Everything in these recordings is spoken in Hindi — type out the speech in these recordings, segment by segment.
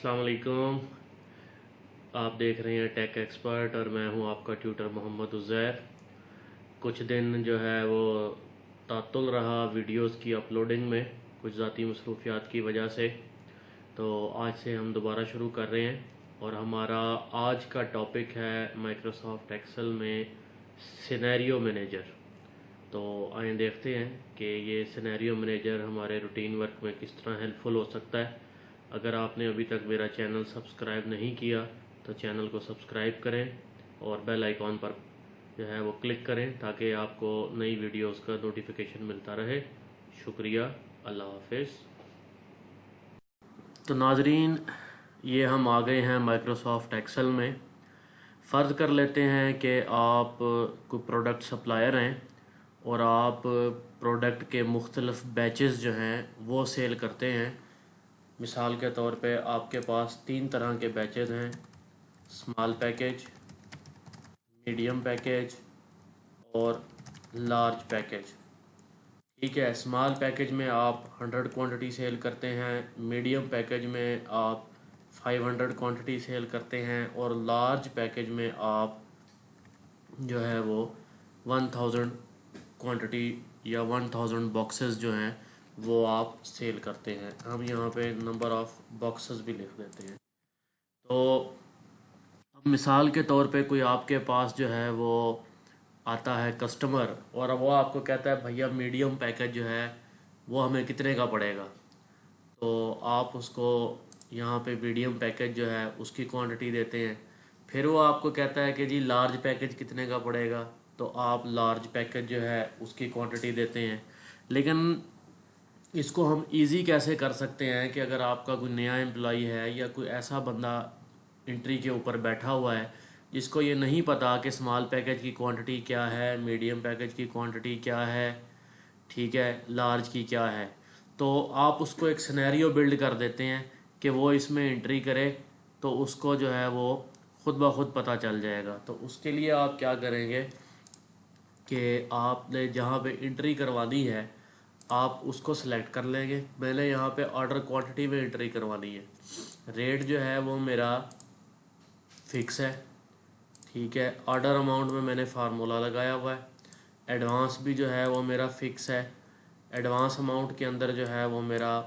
अस्सलाम वालेकुम। आप देख रहे हैं टेक एक्सपर्ट और मैं हूं आपका ट्यूटर मोहम्मद उज़ैर। कुछ दिन जो है वो तातुल रहा वीडियोस की अपलोडिंग में, कुछ ज़ाती मसरूफियात की वजह से। तो आज से हम दोबारा शुरू कर रहे हैं और हमारा आज का टॉपिक है माइक्रोसॉफ्ट एक्सेल में सिनेरियो मैनेजर। तो आइए देखते हैं कि ये सिनेरियो मैनेजर हमारे रूटीन वर्क में किस तरह हेल्पफुल हो सकता है। अगर आपने अभी तक मेरा चैनल सब्सक्राइब नहीं किया तो चैनल को सब्सक्राइब करें और बेल आइकॉन पर जो है वो क्लिक करें ताकि आपको नई वीडियोस का नोटिफिकेशन मिलता रहे। शुक्रिया, अल्लाह हाफिज़। तो नाजरीन, ये हम आ गए हैं माइक्रोसॉफ्ट एक्सेल में। फ़र्ज़ कर लेते हैं कि आप कोई प्रोडक्ट सप्लायर हैं और आप प्रोडक्ट के मुख्तलिफ़ बैचेस जो हैं वो सेल करते हैं। मिसाल के तौर पे आपके पास 3 तरह के बैचेस हैं: स्मॉल पैकेज, मीडियम पैकेज और लार्ज पैकेज। ठीक है, स्मॉल पैकेज में आप 100 क्वांटिटी सेल करते हैं, मीडियम पैकेज में आप 500 क्वांटिटी सेल करते हैं और लार्ज पैकेज में आप जो है वो 1000 क्वांटिटी या 1000 बॉक्सेस जो हैं वो आप सेल करते हैं। हम यहाँ पे नंबर ऑफ़ बॉक्सेस भी लिख देते हैं। तो अब मिसाल के तौर पे कोई आपके पास जो है वो आता है कस्टमर और अब वो आपको कहता है भैया मीडियम पैकेज जो है वो हमें कितने का पड़ेगा। तो आप उसको यहाँ पे मीडियम पैकेज जो है उसकी क्वांटिटी देते हैं। फिर वो आपको कहता है कि जी लार्ज पैकेज कितने का पड़ेगा, तो आप लार्ज पैकेज जो है उसकी क्वांटिटी देते हैं। लेकिन इसको हम इजी कैसे कर सकते हैं कि अगर आपका कोई नया एम्प्लॉई है या कोई ऐसा बंदा एंट्री के ऊपर बैठा हुआ है जिसको ये नहीं पता कि स्मॉल पैकेज की क्वांटिटी क्या है, मीडियम पैकेज की क्वांटिटी क्या है, ठीक है, लार्ज की क्या है, तो आप उसको एक सिनेरियो बिल्ड कर देते हैं कि वो इसमें एंट्री करे तो उसको जो है वो खुद ब खुद पता चल जाएगा। तो उसके लिए आप क्या करेंगे कि आपने जहाँ पे एंट्री करवानी है आप उसको सेलेक्ट कर लेंगे। मैंने यहाँ पे ऑर्डर क्वांटिटी में एंट्री करवानी है। रेट जो है वो मेरा फिक्स है, ठीक है। ऑर्डर अमाउंट में मैंने फार्मूला लगाया हुआ है। एडवांस भी जो है वो मेरा फिक्स है। एडवांस अमाउंट के अंदर जो है वो मेरा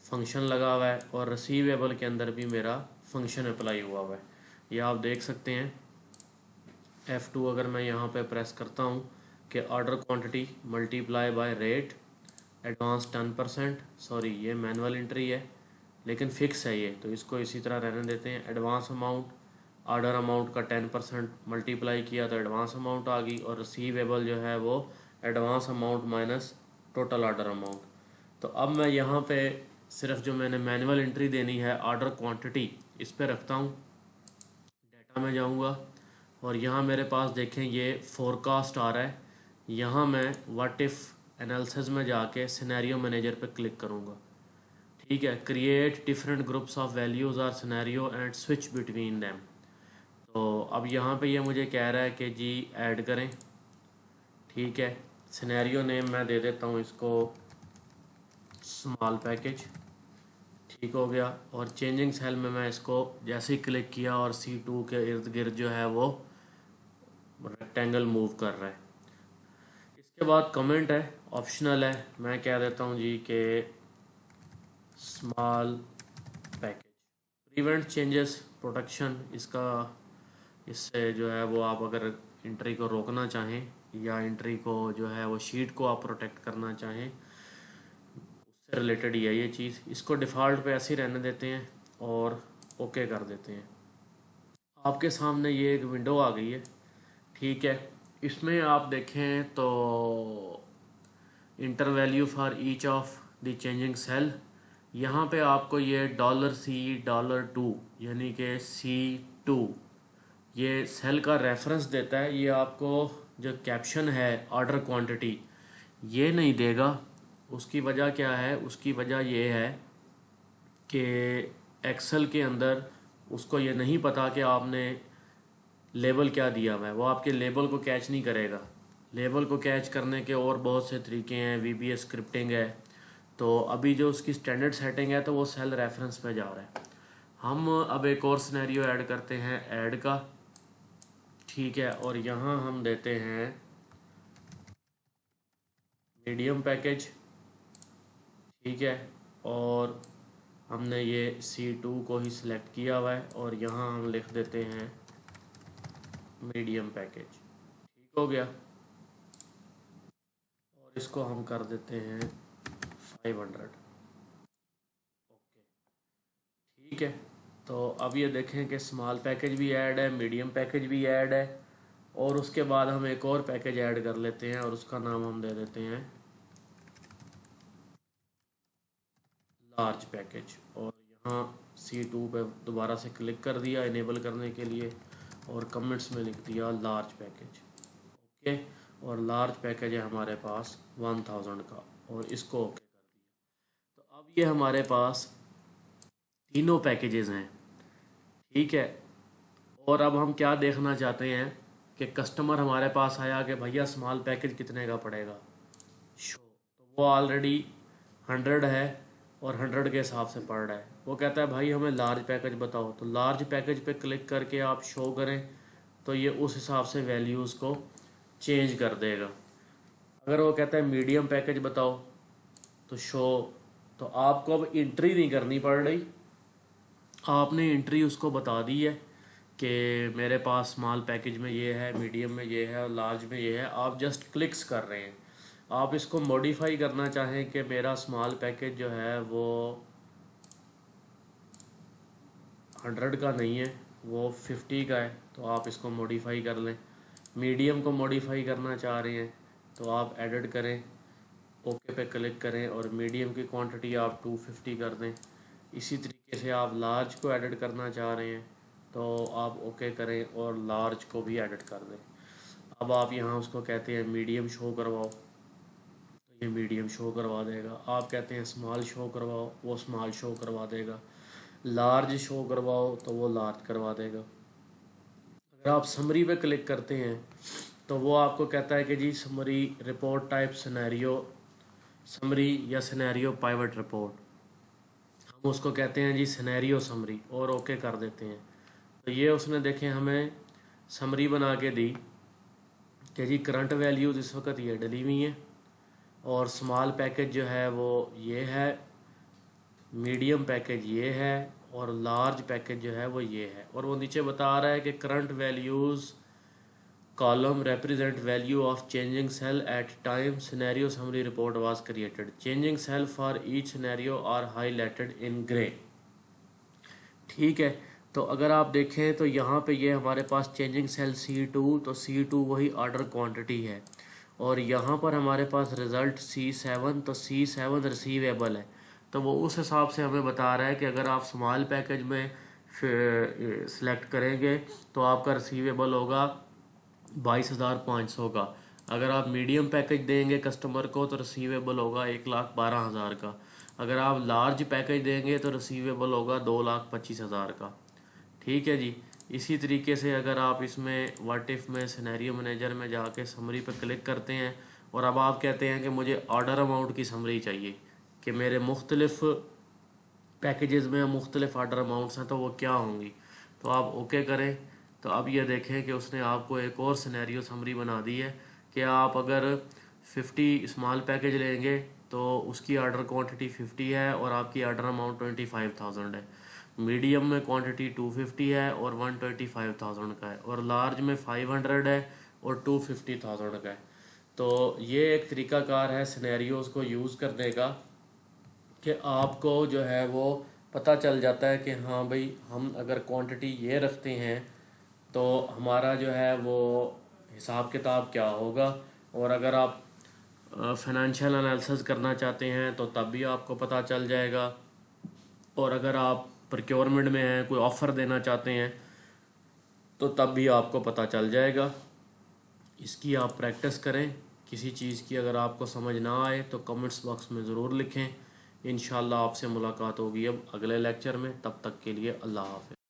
फंक्शन लगा हुआ है और रिसीवेबल के अंदर भी मेरा फंक्शन अप्लाई हुआ हुआ है। ये आप देख सकते हैं। F2 अगर मैं यहाँ पे प्रेस करता हूँ कि order quantity multiply by rate, advance 10%, sorry ये मैनुअल एंट्री है लेकिन फिक्स है ये, तो इसको इसी तरह रहने देते हैं। एडवांस अमाउंट, ऑर्डर अमाउंट का 10% मल्टीप्लाई किया तो एडवांस अमाउंट आ गई और रिसीवेबल जो है वो advance amount minus total order amount. तो अब मैं यहाँ पे सिर्फ जो मैंने मैनुअल एंट्री देनी है ऑर्डर क्वांटिटी इस पे रखता हूँ। डाटा में जाऊँगा और यहाँ मेरे पास देखें ये फोरकास्ट आ रहा है। यहाँ मैं व्हाट इफ़ एनालिसिस में जाके सिनेरियो मैनेजर पे क्लिक करूँगा। ठीक है, create different groups of values और scenario and switch between them. तो अब यहाँ पे ये मुझे कह रहा है कि जी ऐड करें। ठीक है, सिनेरियो नेम मैं दे देता हूँ इसको स्मॉल पैकेज। ठीक हो गया। और चेंजिंग सेल में मैं इसको जैसे ही क्लिक किया और C2 के इर्द गिर्द जो है वो रेक्टेंगल मूव कर रहा है। इसके बाद कमेंट है, ऑप्शनल है, मैं कह देता हूँ जी कि small package. Prevent changes protection, इसका इससे जो है वो आप अगर एंट्री को रोकना चाहें या एंट्री को जो है वो शीट को आप प्रोटेक्ट करना चाहें उससे रिलेटेड ही है ये चीज़। इसको डिफ़ॉल्ट पे ऐसे ही रहने देते हैं और ओके कर देते हैं। आपके सामने ये एक विंडो आ गई है। ठीक है, इसमें आप देखें तो enter value for each of the changing cell, यहाँ पे आपको ये $C$2 यानी कि C2 ये सेल का रेफरेंस देता है। ये आपको जो कैप्शन है ऑर्डर क्वांटिटी ये नहीं देगा। उसकी वजह क्या है? उसकी वजह ये है कि एक्सेल के अंदर उसको ये नहीं पता कि आपने लेबल क्या दिया हुआ है, वो आपके लेबल को कैच नहीं करेगा। लेबल को कैच करने के और बहुत से तरीके हैं, VBA स्क्रिप्टिंग है। तो अभी जो उसकी स्टैंडर्ड सेटिंग है तो वो सेल रेफरेंस पे जा रहा है। हम अब एक और सिनेरियो ऐड करते हैं ऐड का, ठीक है। और यहाँ हम देते हैं मीडियम पैकेज, ठीक है। और हमने ये C2 को ही सिलेक्ट किया हुआ है और यहाँ हम लिख देते हैं मीडियम पैकेज, ठीक हो गया। और इसको हम कर देते हैं 500, ओके, ठीक है। तो अब ये देखें कि स्मॉल पैकेज भी ऐड है, मीडियम पैकेज भी ऐड है, और उसके बाद हम एक और पैकेज ऐड कर लेते हैं और उसका नाम हम दे देते हैं लार्ज पैकेज। और यहाँ C2 पे दोबारा से क्लिक कर दिया इनेबल करने के लिए और कमेंट्स में लिख दिया लार्ज पैकेज, ओके। और लार्ज पैकेज है हमारे पास 1000 का, और इसको ओके कर दिया। तो अब ये हमारे पास तीनों पैकेजेस हैं, ठीक है। और अब हम क्या देखना चाहते हैं कि कस्टमर हमारे पास आया कि भैया स्मॉल पैकेज कितने का पड़ेगा, शो, तो वो ऑलरेडी 100 है और 100 के हिसाब से पड़ रहा है। वो कहता है भाई हमें लार्ज पैकेज बताओ, तो लार्ज पैकेज पे क्लिक करके आप शो करें तो ये उस हिसाब से वैल्यूज़ को चेंज कर देगा। अगर वो कहता है मीडियम पैकेज बताओ तो शो, तो आपको अब एंट्री नहीं करनी पड़ रही, आपने एंट्री उसको बता दी है कि मेरे पास स्मॉल पैकेज में ये है, मीडियम में ये है और लार्ज में ये है। आप जस्ट क्लिक्स कर रहे हैं। आप इसको मॉडिफाई करना चाहें कि मेरा स्मॉल पैकेज जो है वो 100 का नहीं है, वो 50 का है, तो आप इसको मॉडिफाई कर लें। मीडियम को मॉडिफाई करना चाह रहे हैं तो आप एडिट करें, ओके पे क्लिक करें और मीडियम की क्वांटिटी आप 250 कर दें। इसी तरीके से आप लार्ज को एडिट करना चाह रहे हैं तो आप ओके करें और लार्ज को भी एडिट कर दें। अब आप यहाँ उसको कहते हैं मीडियम शो करवाओ, तो ये मीडियम शो करवा देगा। आप कहते हैं स्मॉल शो करवाओ, वो स्मॉल शो करवा देगा। लार्ज शो करवाओ तो वो लार्ज करवा देगा। अगर आप समरी पे क्लिक करते हैं तो वो आपको कहता है कि जी summary report type scenario summary या सिनेरियो पाइवट रिपोर्ट, हम उसको कहते हैं जी सिनेरियो समरी, और ओके कर देते हैं। तो ये उसने देखें हमें समरी बना के दी कि जी करंट वैल्यूज़ इस वक्त ये डली हुई हैं और स्मॉल पैकेज जो है वो ये है, मीडियम पैकेज ये है और लार्ज पैकेज जो है वो ये है। और वो नीचे बता रहा है कि current values column represent value of changing cell at time scenario summary report was created. Changing cell for each scenario are highlighted in gray, ठीक है। तो अगर आप देखें तो यहाँ पे ये हमारे पास चेंजिंग सेल C2, तो C2 वही ऑर्डर क्वांटिटी है, और यहाँ पर हमारे पास रिज़ल्ट C7, तो C7 रिसीवेबल है। तो वो उस हिसाब से हमें बता रहा है कि अगर आप स्मॉल पैकेज में सिलेक्ट करेंगे तो आपका रिसीवेबल होगा 22,500 का। अगर आप मीडियम पैकेज देंगे कस्टमर को तो रिसीवेबल होगा 1,12,000 का। अगर आप लार्ज पैकेज देंगे तो रिसीवेबल होगा 2,25,000 का, ठीक है जी। इसी तरीके से अगर आप इसमें व्हाट इफ़ में सिनेरियो मैनेजर में जाके समरी पर क्लिक करते हैं और अब आप कहते हैं कि मुझे ऑर्डर अमाउंट की समरी चाहिए कि मेरे मुख्तलिफ पैकेजेस में मुख्तलिफ ऑर्डर अमाउंट्स हैं तो वो क्या होंगी, तो आप ओके करें। तो अब ये देखें कि उसने आपको एक और सिनेरियो समरी बना दी है कि आप अगर 50 स्मॉल पैकेज लेंगे तो उसकी ऑर्डर क्वांटिटी 50 है और आपकी ऑर्डर अमाउंट 25,000 है। मीडियम में क्वांटिटी 250 है और 125,000 का है, और लार्ज में 500 है और 250,000 का है। तो ये एक तरीकाकार है सिनेरियोज़ को यूज़ करने का कि आपको जो है वो पता चल जाता है कि हाँ भाई हम अगर क्वांटिटी ये रखते हैं तो हमारा जो है वो हिसाब किताब क्या होगा। और अगर आप फाइनेंशियल एनालिसिस करना चाहते हैं तो तब भी आपको पता चल जाएगा, और अगर आप प्रोक्योरमेंट में हैं कोई ऑफ़र देना चाहते हैं तो तब भी आपको पता चल जाएगा। इसकी आप प्रैक्टिस करें। किसी चीज़ की अगर आपको समझ ना आए तो कमेंट्स बॉक्स में ज़रूर लिखें। इंशाल्लाह आपसे मुलाकात होगी अब अगले लेक्चर में। तब तक के लिए अल्लाह हाफ़िज़।